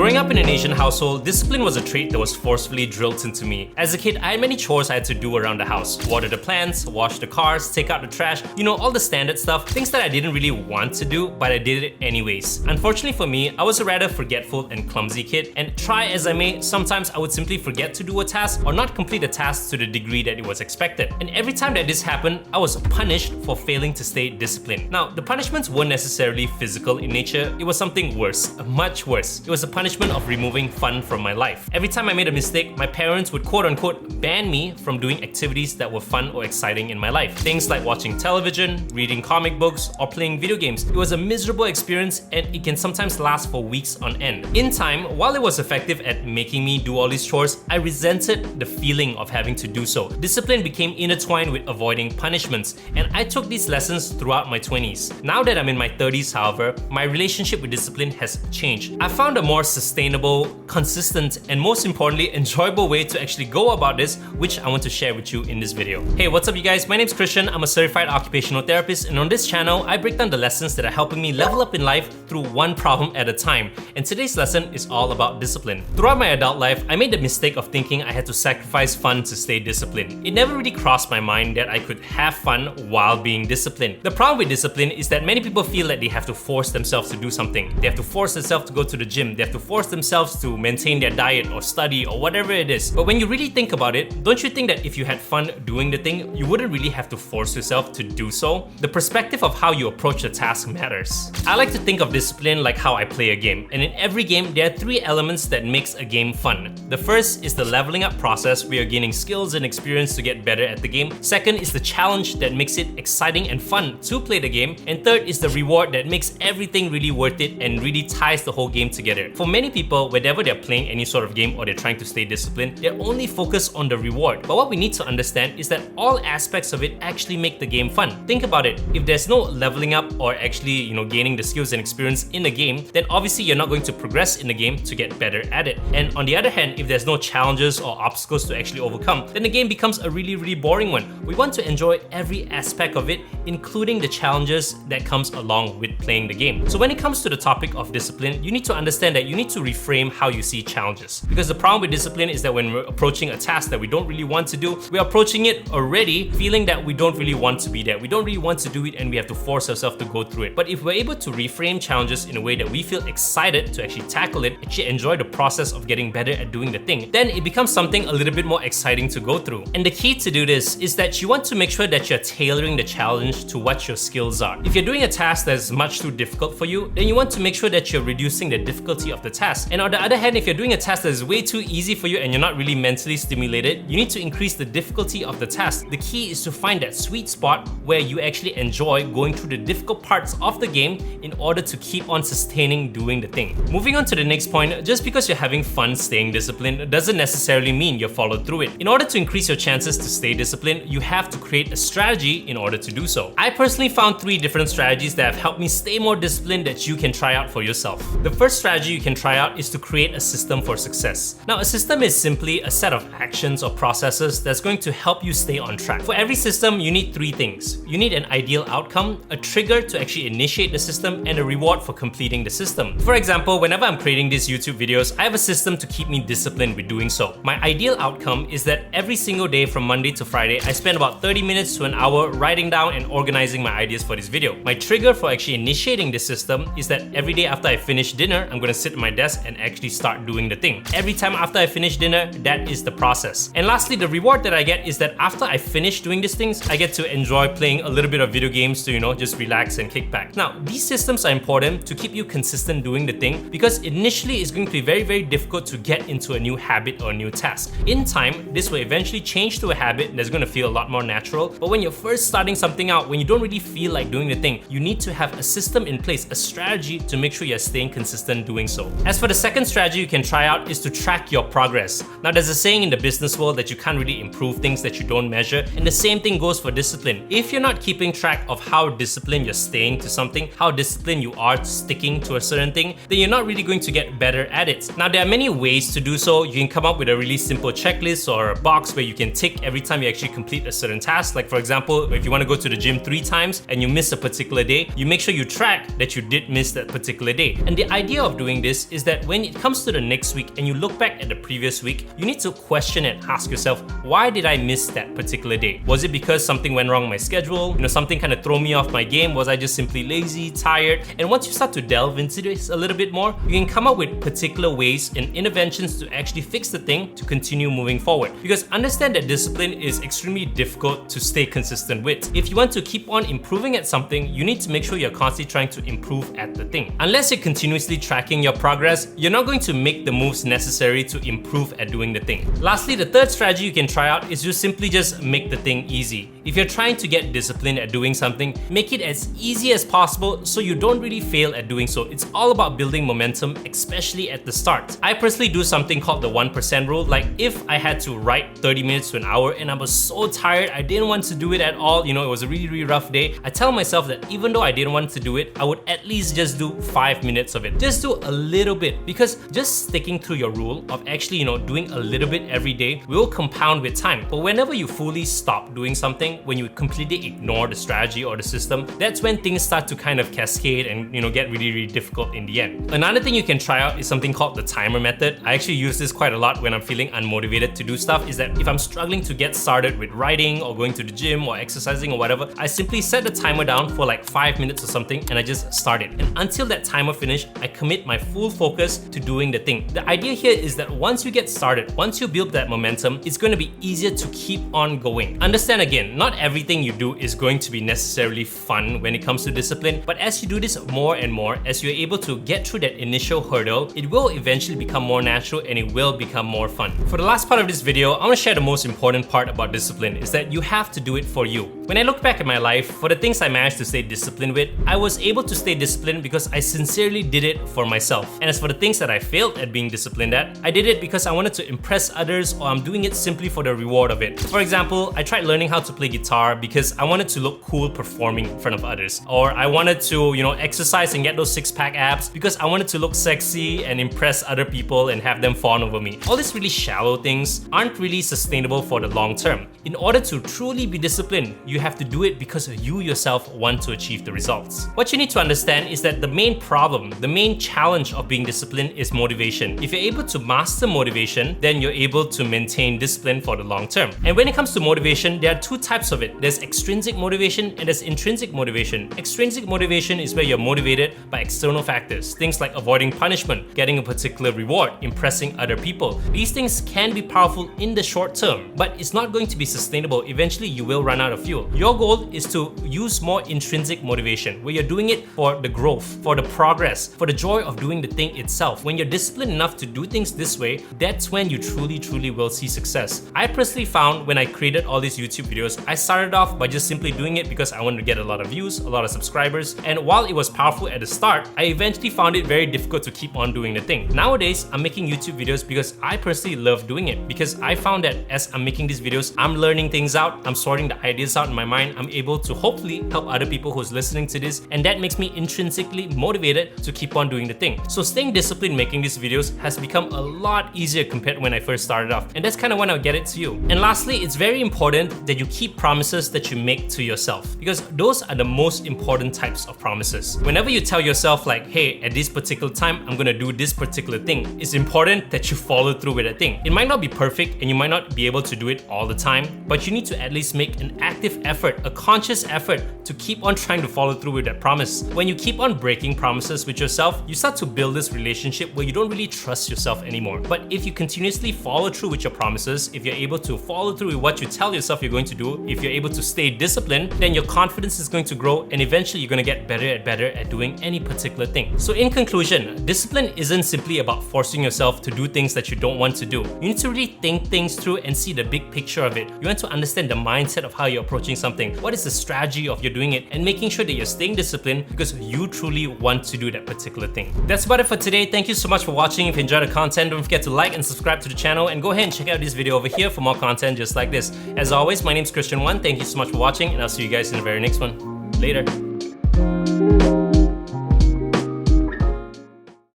Growing up in an Asian household, discipline was a trait that was forcefully drilled into me. As a kid, I had many chores I had to do around the house. Water the plants, wash the cars, take out the trash, all the standard stuff, things that I didn't really want to do, but I did it anyways. Unfortunately for me, I was a rather forgetful and clumsy kid, and try as I may, sometimes I would simply forget to do a task or not complete a task to the degree that it was expected. And every time that this happened, I was punished for failing to stay disciplined. Now, the punishments weren't necessarily physical in nature, it was something worse, much worse. It was a punishment of removing fun from my life. Every time I made a mistake, my parents would quote-unquote ban me from doing activities that were fun or exciting in my life. Things like watching television, reading comic books, or playing video games. It was a miserable experience and it can sometimes last for weeks on end. In time, while it was effective at making me do all these chores, I resented the feeling of having to do so. Discipline became intertwined with avoiding punishments, and I took these lessons throughout my 20s. Now that I'm in my 30s, however, my relationship with discipline has changed. I found a more sustainable, consistent, and most importantly, enjoyable way to actually go about this, which I want to share with you in this video. Hey, what's up you guys? My name's Christian. I'm a certified occupational therapist, and on this channel, I break down the lessons that are helping me level up in life through one problem at a time. And today's lesson is all about discipline. Throughout my adult life, I made the mistake of thinking I had to sacrifice fun to stay disciplined. It never really crossed my mind that I could have fun while being disciplined. The problem with discipline is that many people feel that they have to force themselves to do something. They have to force themselves to go to the gym. They have to force themselves to maintain their diet or study or whatever it is. But when you really think about it, don't you think that if you had fun doing the thing, you wouldn't really have to force yourself to do so? The perspective of how you approach the task matters. I like to think of discipline like how I play a game. And in every game, there are three elements that makes a game fun. The first is the leveling up process where you're gaining skills and experience to get better at the game. Second is the challenge that makes it exciting and fun to play the game. And third is the reward that makes everything really worth it and really ties the whole game together. For many people, whenever they're playing any sort of game or they're trying to stay disciplined, they're only focused on the reward. But what we need to understand is that all aspects of it actually make the game fun. Think about it. If there's no leveling up or actually, gaining the skills and experience in the game, then obviously you're not going to progress in the game to get better at it. And on the other hand, if there's no challenges or obstacles to actually overcome, then the game becomes a really, really boring one. We want to enjoy every aspect of it, including the challenges that comes along with playing the game. So when it comes to the topic of discipline, you need to understand that you need to reframe how you see challenges. Because the problem with discipline is that when we're approaching a task that we don't really want to do, we're approaching it already feeling that we don't really want to be there. We don't really want to do it and we have to force ourselves to go through it. But if we're able to reframe challenges in a way that we feel excited to actually tackle it, actually enjoy the process of getting better at doing the thing, then it becomes something a little bit more exciting to go through. And the key to do this is that you want to make sure that you're tailoring the challenge to what your skills are. If you're doing a task that's much too difficult for you, then you want to make sure that you're reducing the difficulty of the task. And on the other hand, if you're doing a task that is way too easy for you and you're not really mentally stimulated, you need to increase the difficulty of the task. The key is to find that sweet spot where you actually enjoy going through the difficult parts of the game in order to keep on sustaining doing the thing. Moving on to the next point, just because you're having fun staying disciplined doesn't necessarily mean you followed through it. In order to increase your chances to stay disciplined, you have to create a strategy in order to do so. I personally found 3 different strategies that have helped me stay more disciplined that you can try out for yourself. The first strategy you can try out is to create a system for success. Now, a system is simply a set of actions or processes that's going to help you stay on track. For every system, you need 3 things. You need an ideal outcome, a trigger to actually initiate the system, and a reward for completing the system. For example, whenever I'm creating these YouTube videos, I have a system to keep me disciplined with doing so. My ideal outcome is that every single day from Monday to Friday, I spend about 30 minutes to an hour writing down and organizing my ideas for this video. My trigger for actually initiating this system is that every day after I finish dinner, I'm gonna sit at my desk and actually start doing the thing. Every time after I finish dinner, that is the process. And lastly, the reward that I get is that after I finish doing these things, I get to enjoy playing a little bit of video games to, just relax and kick back. Now, these systems are important to keep you consistent doing the thing because initially it's going to be very, very difficult to get into a new habit or a new task. In time, this will eventually change to a habit that's going to feel a lot more natural. But when you're first starting something out, when you don't really feel like doing the thing, you need to have a system in place, a strategy to make sure you're staying consistent doing so. As for the second strategy you can try out is to track your progress. Now, there's a saying in the business world that you can't really improve things that you don't measure, and the same thing goes for discipline. If you're not keeping track of how disciplined you're staying to something, how disciplined you are sticking to a certain thing, then you're not really going to get better at it. Now, there are many ways to do so. You can come up with a really simple checklist or a box where you can tick every time you actually complete a certain task. Like for example, if you want to go to the gym 3 times and you miss a particular day, you make sure you track that you did miss that particular day. And the idea of doing this is that when it comes to the next week and you look back at the previous week, you need to question and ask yourself, why did I miss that particular day? Was it because something went wrong in my schedule? Something kind of threw me off my game? Was I just simply lazy, tired? And once you start to delve into this a little bit more, you can come up with particular ways and interventions to actually fix the thing to continue moving forward. Because understand that discipline is extremely difficult to stay consistent with. If you want to keep on improving at something, you need to make sure you're constantly trying to improve at the thing. Unless you're continuously tracking your progress, you're not going to make the moves necessary to improve at doing the thing. Lastly, the third strategy you can try out is to simply just make the thing easy. If you're trying to get disciplined at doing something, make it as easy as possible so you don't really fail at doing so. It's all about building momentum, especially at the start. I personally do something called the 1% rule. Like if I had to write 30 minutes to an hour and I was so tired, I didn't want to do it at all, it was a really rough day, I tell myself that even though I didn't want to do it, I would at least just do 5 minutes of it. Just do a little bit, because just sticking to your rule of actually, doing a little bit every day will compound with time. But whenever you fully stop doing something, when you completely ignore the strategy or the system, that's when things start to kind of cascade and get really difficult in the end. Another thing you can try out is something called the timer method. I actually use this quite a lot when I'm feeling unmotivated to do stuff. Is that if I'm struggling to get started with writing or going to the gym or exercising or whatever, I simply set the timer down for like 5 minutes or something and I just start it. And until that timer finishes, I commit my full focus to doing the thing. The idea here is that once you get started, once you build that momentum, it's going to be easier to keep on going. Understand again, not everything you do is going to be necessarily fun when it comes to discipline, but as you do this more and more, as you're able to get through that initial hurdle, it will eventually become more natural and it will become more fun. For the last part of this video, I want to share the most important part about discipline is that you have to do it for you. When I look back at my life, for the things I managed to stay disciplined with, I was able to stay disciplined because I sincerely did it for myself. And as for the things that I failed at being disciplined at, I did it because I wanted to impress others, or I'm doing it simply for the reward of it. For example, I tried learning how to play guitar because I wanted to look cool performing in front of others. Or I wanted to, exercise and get those six-pack abs because I wanted to look sexy and impress other people and have them fawn over me. All these really shallow things aren't really sustainable for the long term. In order to truly be disciplined, you have to do it because you yourself want to achieve the results. What you need to understand is that the main problem, the main challenge of being disciplined is motivation. If you're able to master motivation, then you're able to maintain discipline for the long term. And when it comes to motivation, there are two types of it. There's extrinsic motivation and there's intrinsic motivation. Extrinsic motivation is where you're motivated by external factors, things like avoiding punishment, getting a particular reward, impressing other people. These things can be powerful in the short term, but it's not going to be sustainable. Eventually, you will run out of fuel. Your goal is to use more intrinsic motivation, where you're doing it for the growth, for the progress, for the joy of doing the thing itself. When you're disciplined enough to do things this way, that's when you truly will see success. I personally found when I created all these YouTube videos, I started off by just simply doing it because I wanted to get a lot of views, a lot of subscribers, and while it was powerful at the start, I eventually found it very difficult to keep on doing the thing. Nowadays, I'm making YouTube videos because I personally love doing it, because I found that as I'm making these videos, I'm learning things out, I'm sorting the ideas out in my mind, I'm able to hopefully help other people who's listening to this, and that makes me intrinsically motivated to keep on doing the thing. So staying disciplined making these videos has become a lot easier compared to when I first started off, and that's kind of when I'll get it to you. And lastly, it's very important that you keep promises that you make to yourself, because those are the most important types of promises. Whenever you tell yourself like, hey, at this particular time, I'm gonna do this particular thing, it's important that you follow through with that thing. It might not be perfect and you might not be able to do it all the time, but you need to at least make an active effort, a conscious effort to keep on trying to follow through with that promise. When you keep on breaking promises with yourself, you start to build this relationship where you don't really trust yourself anymore. But if you continuously follow through with your promises, if you're able to follow through with what you tell yourself you're going to do, if you're able to stay disciplined, then your confidence is going to grow and eventually you're going to get better at doing any particular thing. So in conclusion, discipline isn't simply about forcing yourself to do things that you don't want to do. You need to really think things through and see the big picture of it. You want to understand the mindset of how you're approaching something. What is the strategy of you doing it, and making sure that you're staying disciplined because you truly want to do that particular thing. That's about it for today. Thank you so much for watching. If you enjoyed the content, don't forget to like and subscribe to the channel, and go ahead and check out this video over here for more content just like this. As always, my name is Christian Wan. Thank you so much for watching, and I'll see you guys in the very next one. Later.